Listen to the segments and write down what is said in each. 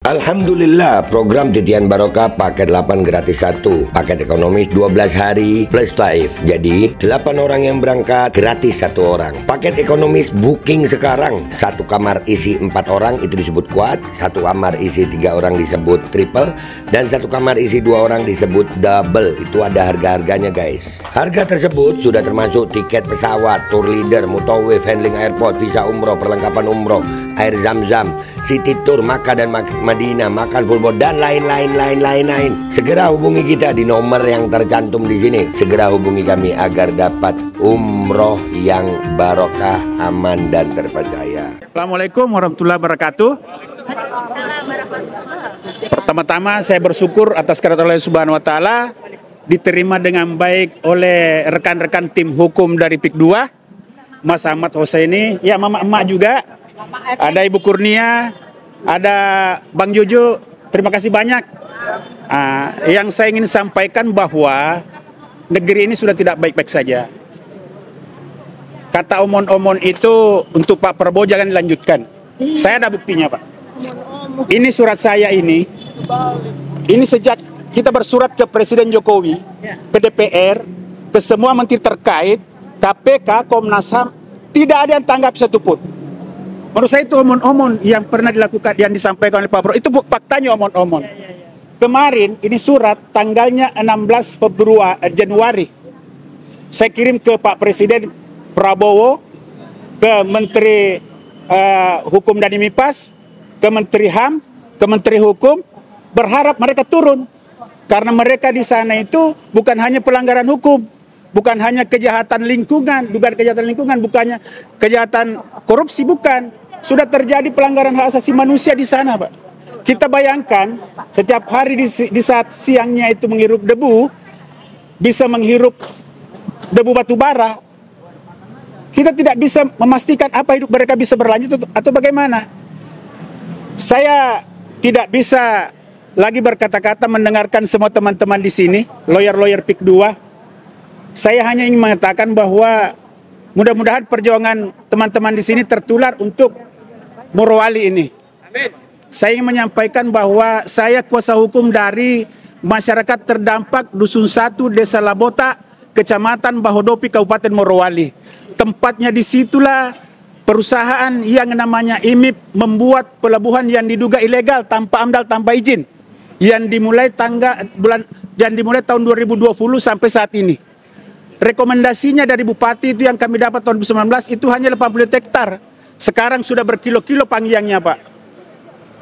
Alhamdulillah, program Titian Barokah paket 8 gratis 1, paket ekonomis 12 hari plus taif. Jadi 8 orang yang berangkat gratis 1 orang. Paket ekonomis booking sekarang, 1 kamar isi 4 orang itu disebut quad, 1 kamar isi 3 orang disebut triple, dan 1 kamar isi 2 orang disebut double. Itu ada harga-harganya guys. Harga tersebut sudah termasuk tiket pesawat, tour leader, mutawif, handling airport, visa umroh, perlengkapan umroh, air zam-zam, city tour, Makkah dan Madinah, makan full board, dan lain-lain. Segera hubungi kita di nomor yang tercantum di sini. Segera hubungi kami agar dapat umroh yang barokah, aman dan terpercaya. Assalamualaikum warahmatullahi wabarakatuh. Pertama-tama saya bersyukur atas kehadirat Allah Subhanahu wa taala diterima dengan baik oleh rekan-rekan tim hukum dari PIK 2, Mas Ahmad Husaini, ya Mama Emak juga, ada Ibu Kurnia, ada Bang Jojo. Terima kasih banyak. Yang saya ingin sampaikan bahwa negeri ini sudah tidak baik-baik saja. Kata omon-omon itu untuk Pak Prabowo jangan dilanjutkan. Saya ada buktinya Pak. Ini surat saya ini sejak kita bersurat ke Presiden Jokowi, ke DPR, ke semua menteri terkait, KPK, Komnas HAM, tidak ada yang tanggap satupun. Menurut saya itu omon-omon yang pernah dilakukan, yang disampaikan oleh Pak Prabowo. Itu faktanya omon-omon. Kemarin ini surat tanggalnya 16 Januari. Saya kirim ke Pak Presiden Prabowo, ke Menteri Hukum dan MIPAS, ke Menteri HAM, ke Menteri Hukum, berharap mereka turun. Karena mereka di sana itu bukan hanya pelanggaran hukum, bukan hanya kejahatan lingkungan, dugaan kejahatan lingkungan, bukannya kejahatan korupsi, bukan. Sudah terjadi pelanggaran hak asasi manusia di sana, Pak. Kita bayangkan setiap hari di saat siangnya itu menghirup debu, bisa menghirup debu batu bara. Kita tidak bisa memastikan apa hidup mereka bisa berlanjut atau bagaimana. Saya tidak bisa lagi berkata-kata mendengarkan semua teman-teman di sini, lawyer-lawyer PIK 2. Saya hanya ingin mengatakan bahwa mudah-mudahan perjuangan teman-teman di sini tertular untuk Morowali ini. Saya ingin menyampaikan bahwa saya kuasa hukum dari masyarakat terdampak Dusun 1, Desa Labota, Kecamatan Bahodopi, Kabupaten Morowali. Tempatnya disitulah perusahaan yang namanya IMIP membuat pelabuhan yang diduga ilegal tanpa AMDAL, tanpa izin, yang dimulai tahun 2020 sampai saat ini. Rekomendasinya dari Bupati itu yang kami dapat tahun 2019 itu hanya 80 hektar. Sekarang sudah berkilo-kilo panjangnya Pak.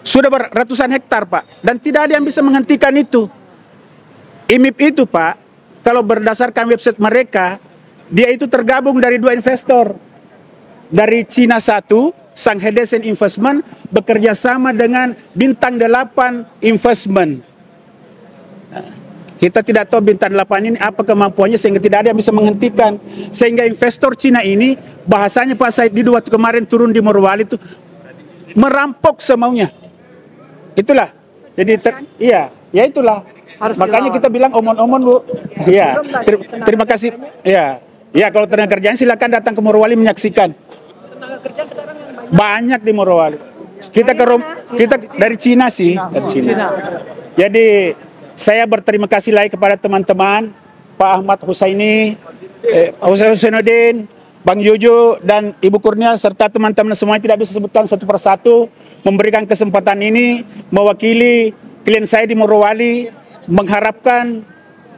Sudah beratusan hektar Pak. Dan tidak ada yang bisa menghentikan itu. IMIP itu Pak, kalau berdasarkan website mereka, dia itu tergabung dari 2 investor. Dari Cina 1, Shanghai Desen Investment, bekerja sama dengan Bintang 8 Investment. Kita tidak tahu Bintang 8 ini apa kemampuannya sehingga tidak ada yang bisa menghentikan. Sehingga investor Cina ini, bahasanya Pak Said Didu waktu kemarin turun di Morowali itu, merampok semaunya. Itulah. Jadi ya itulah. Makanya kita bilang omon-omon Bu. Iya. Terima kasih. Ya. Ya, kalau tenaga kerjaan silakan datang ke Morowali menyaksikan. Tenaga kerja sekarang yang banyak di Morowali. Kita dari Cina sih, dari Cina. Jadi saya berterima kasih lagi kepada teman-teman Pak Ahmad Husaini, Husainuddin, Bang Jojo dan Ibu Kurnia serta teman-teman semuanya tidak bisa sebutkan satu persatu, memberikan kesempatan ini mewakili klien saya di Morowali, mengharapkan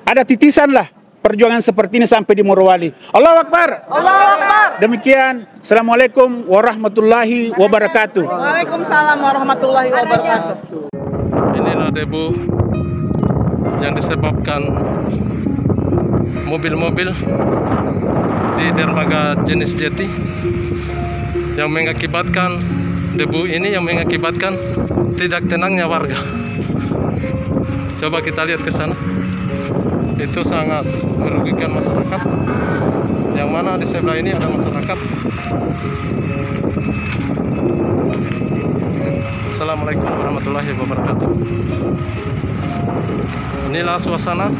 ada titisan lah perjuangan seperti ini sampai di Morowali. Allahu Akbar. Allahu Akbar. Demikian. Assalamualaikum warahmatullahi wabarakatuh. Waalaikumsalam warahmatullahi wabarakatuh. Inilah debu yang disebabkan mobil-mobil di dermaga jenis jeti yang mengakibatkan debu ini yang mengakibatkan tidak tenangnya warga. Coba kita lihat ke sana. Itu sangat merugikan masyarakat. Yang mana di sebelah ini ada masyarakat. Assalamualaikum warahmatullahi wabarakatuh. Inilah suasana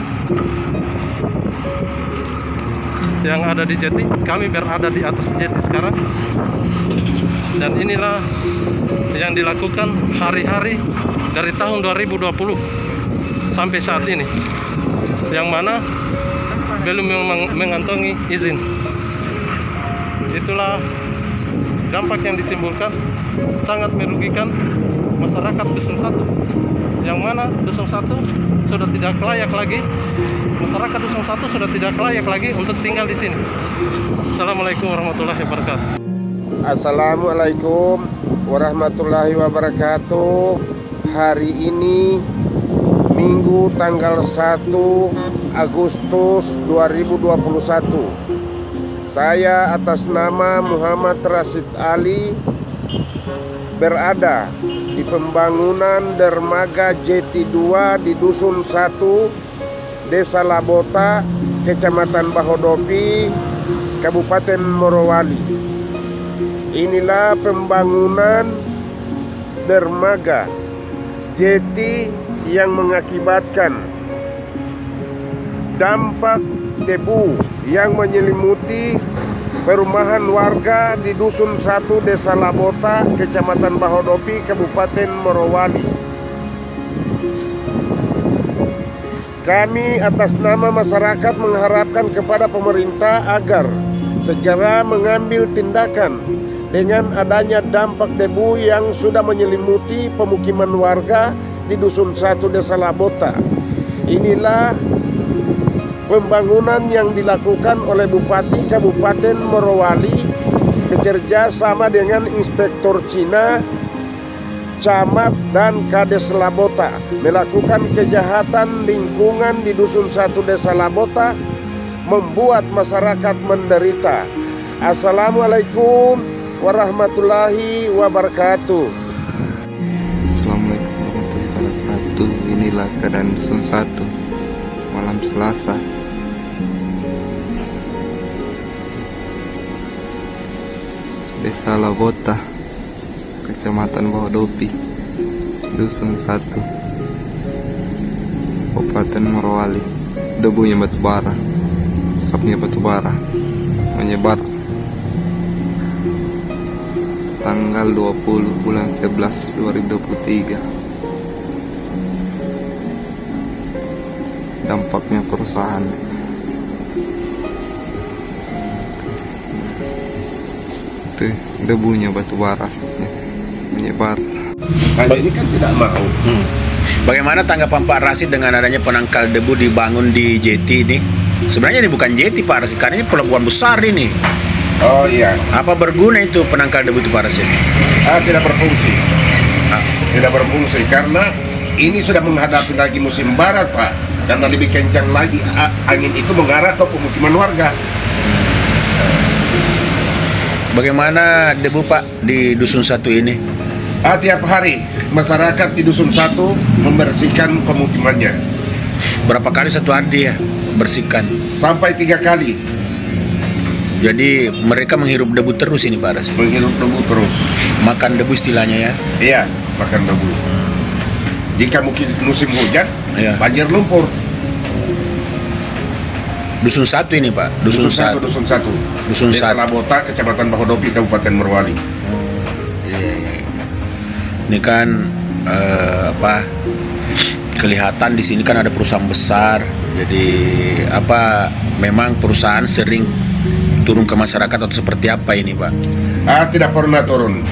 yang ada di jeti. Kami berada di atas jeti sekarang. Dan inilah yang dilakukan hari-hari dari tahun 2020 sampai saat ini, yang mana belum mengantongi izin. Itulah dampak yang ditimbulkan, sangat merugikan masyarakat Dusun 1, yang mana Dusun 1 sudah tidak layak lagi, masyarakat Dusun 1 sudah tidak layak lagi untuk tinggal di sini. Assalamualaikum warahmatullahi wabarakatuh. Assalamualaikum warahmatullahi wabarakatuh. Hari ini Minggu tanggal 1 Agustus 2021. Saya atas nama Muhammad Rashid Ali berada di pembangunan dermaga Jeti 2 di Dusun 1, Desa Labota, Kecamatan Bahodopi, Kabupaten Morowali. Inilah pembangunan dermaga jeti yang mengakibatkan dampak debu yang menyelimuti perumahan warga di Dusun 1, Desa Labota, Kecamatan Bahodopi, Kabupaten Morowali. Kami atas nama masyarakat mengharapkan kepada pemerintah agar segera mengambil tindakan dengan adanya dampak debu yang sudah menyelimuti pemukiman warga di Dusun 1, Desa Labota. Inilah pembangunan yang dilakukan oleh Bupati Kabupaten Morowali bekerja sama dengan Inspektor Cina, Camat dan Kades Labota melakukan kejahatan lingkungan di Dusun 1, Desa Labota, membuat masyarakat menderita. Assalamualaikum warahmatullahi wabarakatuh. Assalamualaikum warahmatullahi wabarakatuh. Inilah keadaan Dusun 1 malam Selasa. Desa Labota, Kecamatan Bahodopi, Dusun 1, Kabupaten Morowali. Debunya batu bara, asapnya batu bara menyebar tanggal 20 bulan 11 2023. Dampaknya perusahaan. Tuh, debunya batu bara menyebar. Hanya ini kan tidak mau. Bagaimana tanggapan Pak Rashid dengan adanya penangkal debu dibangun di jeti ini? Sebenarnya ini bukan jeti Pak Rashid, karena ini pelabuhan besar ini. Oh iya. Apa berguna itu penangkal debu itu Pak Rashid? Tidak berfungsi. Tidak berfungsi karena ini sudah menghadapi lagi musim barat, Pak. Karena lebih kencang lagi angin itu mengarah ke pemukiman warga. Bagaimana debu Pak di Dusun 1 ini? Tiap hari masyarakat di Dusun 1 membersihkan pemukimannya. Berapa kali satu hari dia bersihkan? Sampai 3 kali. Jadi mereka menghirup debu terus ini Pak Rashid? Menghirup debu terus. Makan debu istilahnya ya? Iya, makan debu. Jika musim hujan, banjir lumpur. Dusun 1 ini Pak? Dusun 1. Dusun Desa 1. Labota, Kecamatan Bahodopi, Kabupaten Morowali. Iya. Ini kan kelihatan di sini kan ada perusahaan besar. Jadi memang perusahaan sering turun ke masyarakat atau seperti apa ini Pak? Tidak pernah turun.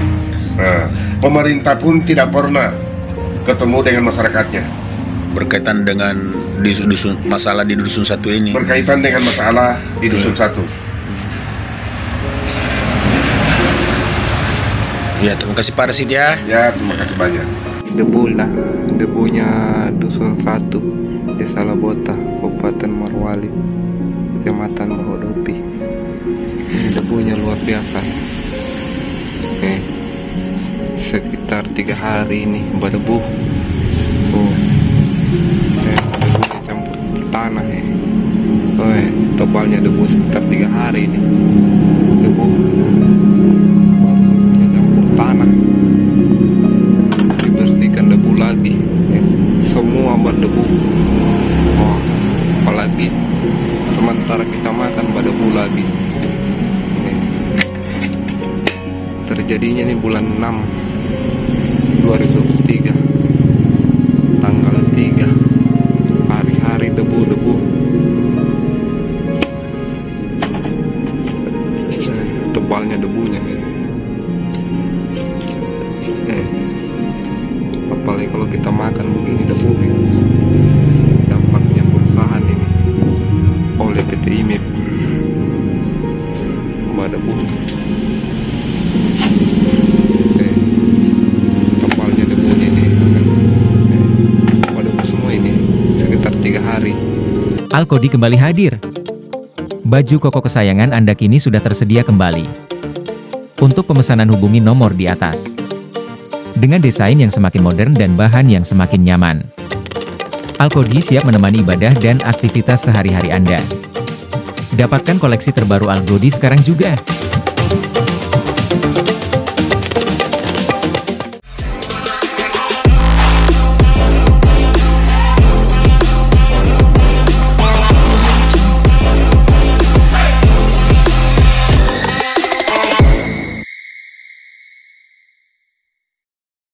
Pemerintah pun tidak pernah ketemu dengan masyarakatnya. Berkaitan dengan masalah di Dusun 1 ini? Berkaitan dengan masalah di Dusun 1. Ya, terima kasih Pak Rashid ya. Ya, terima kasih banyak. Debunya Dusun 1, Desa Labota, Kabupaten Morowali, Kecamatan Bahodopi. Ini debunya luar biasa. Sekitar 3 hari ini berdebu. Debunya campur tanah tebalnya debu sekitar 3 hari ini. Debu campur tanah. Dibersihkan debu lagi. Semua berdebu. Apalagi sementara kita makan berdebu lagi. Ini terjadinya nih bulan 6 2023 tanggal 3, hari-hari debu-debu. Tebalnya debunya. Apalagi kalau kita makan begini debu. Dampaknya perusahaan ini oleh PT IMIP debu. Tebalnya debunya ini debu semua ini sekitar 3 hari. Alkodi kembali hadir. Baju koko kesayangan Anda kini sudah tersedia kembali. Untuk pemesanan hubungi nomor di atas. Dengan desain yang semakin modern dan bahan yang semakin nyaman. Alkodi siap menemani ibadah dan aktivitas sehari-hari Anda. Dapatkan koleksi terbaru Alkodi sekarang juga.